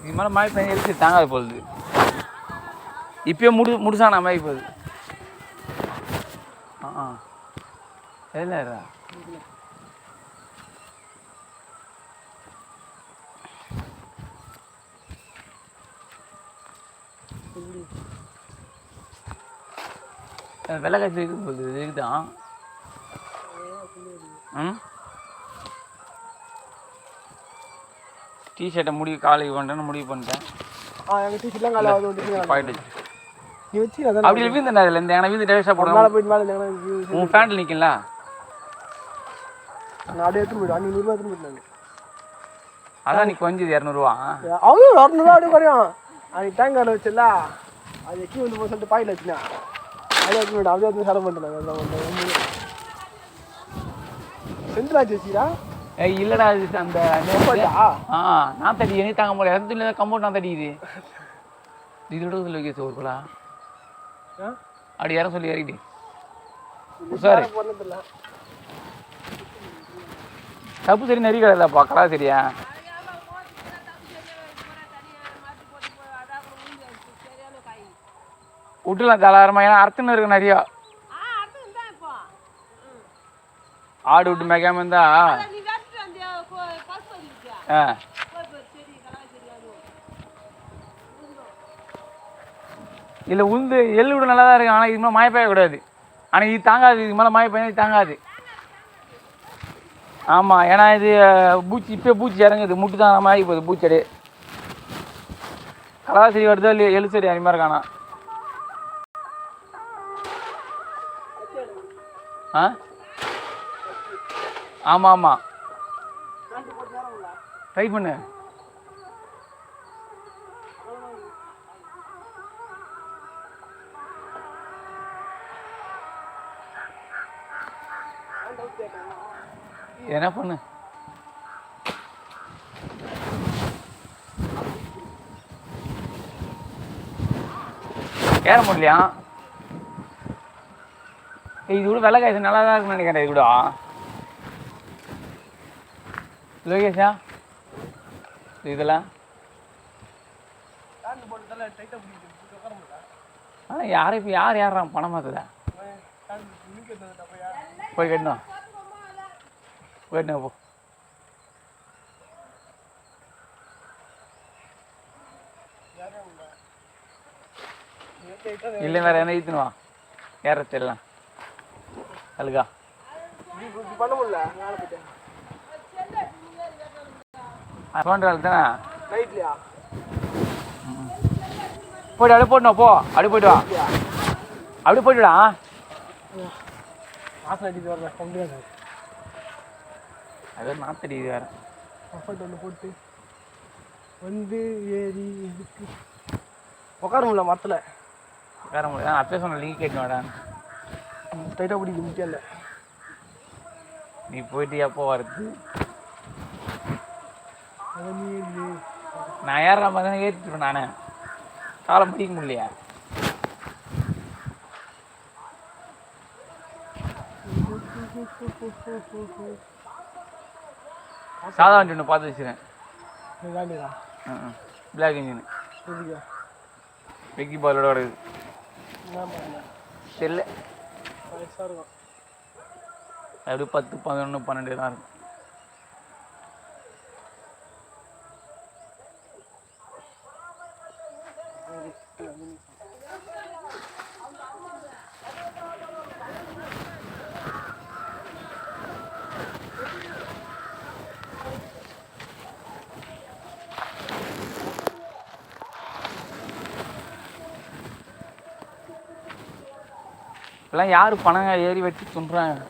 இது மேலே மழை பெஞ்சு எடுத்து தாங்காது போகுது. இப்பயே முடிச்சானா மழை போகுது. இல்லை வெள்ளை காய்ச்சி இருக்குது போகுது. இதுதான் டிஷர்ட்டை காலைக்கு பண்ணிட்டேன்னு முடிவு பண்ணிட்டேன். அப்படி வீழ்ந்தேன் அதில் இந்த எனக்கு வீந்து டேஸ்டாக போடுவேன். உன் ஃபேண்டில் நிற்கல அதான் நீ கொஞ்சம் 200 அவங்களும் 200 அப்படியே குறையும். அன்னைக்கு தேங்காய் வச்சுல அது எக்கி வந்து போக சொல்லிட்டு பாயில் வச்சுனா அதே வந்து செலவு பண்ணிட்டேன். செந்திராஜ் வச்சுக்கிறா இல்லடா இது அந்த நான் தடி எனக்கு தாங்க முடியல. இடத்துல கம்பௌண்ட் நான் தடிக்குது. இதோட சொல்லி வைக்க ஒருக்குலா அப்படி யாரும் சொல்லி இறக்கிட்டு சார் தப்பு சரி நிறைய கிடையாதாப்பா. கடா சரியா விட்டுலாம் தாராளமா. ஏன்னா அர்த்தம் இருக்கு நிறையா. ஆடு விட்டு மேய்க்காம இருந்தா இல்லை உளுந்து எள்ளு விட நல்லா தான் இருக்கு. ஆனால் இதுக்கு மேலே மாய பெய்யக்கூடாது. ஆனால் இது தாங்காது. இதுக்கு மேலே மாய பெய்ய தாங்காது. ஆமாம் ஏன்னா இது பூச்சி இப்போ பூச்சி இறங்குது. முட்டு தான் ஆகி போகுது பூச்செடி. கலாசரி வருதோ இல்லையா எள்ளு செடி அது மாதிரி இருக்கானா. ஆமாம் ஆமாம் ட்ரை பண்ணு. என்ன பண்ணு ஏற முடியலையா. இது கூட வெள்ளை காய்ச்சி நல்லா தான் இருக்குன்னு நினைக்கிறேன். இது கூட லோகேஷா இதெல்லாம் ஆனால் யாரும் இப்போ யார் ஏறுறான் பணம் மாற்றுல போய் கட்டணும் போயிட்டு போ. இல்லை வேற என்ன ஈத்துனுவா ஏற தெரியலாம் அழுகா பண்ண முடியல. அக்கௌண்ட் வேலை தானே நைட்லையா போய்ட்டு அப்படியே போட்டணும். போ அப்படியே போய்ட்டு வா. அப்படியே போய்ட்டுடா. மாசம் அடிச்சு வரல அது நாத்தடி இது வேறு ஒன்று போட்டு வந்து ஏறி எதுக்கு உட்கார முடியல மரத்தில் உட்கார முடியாது. அப்பயே சொன்ன லீக் கேட்கணும்டா. டைட்டாக பிடிக்க முடியல. நீ போயிட்டு எப்போ வருது நான் ஏறுற மாதிரி தானே ஏற்றிட்டுருவேன். நானே காலம் பிடிக்க முடியலையா. சாதா வண்டி ஒன்று பார்த்து வச்சுருக்கேன். பிளாக் இன்ஜின் வெக்கி பாலோட கிடக்குது. தெரியல அப்படி 10, 11, 12 தான் இருக்கும். இப்பெல்லாம் யார் பணங்க ஏறி வச்சு துண்டுறாங்க.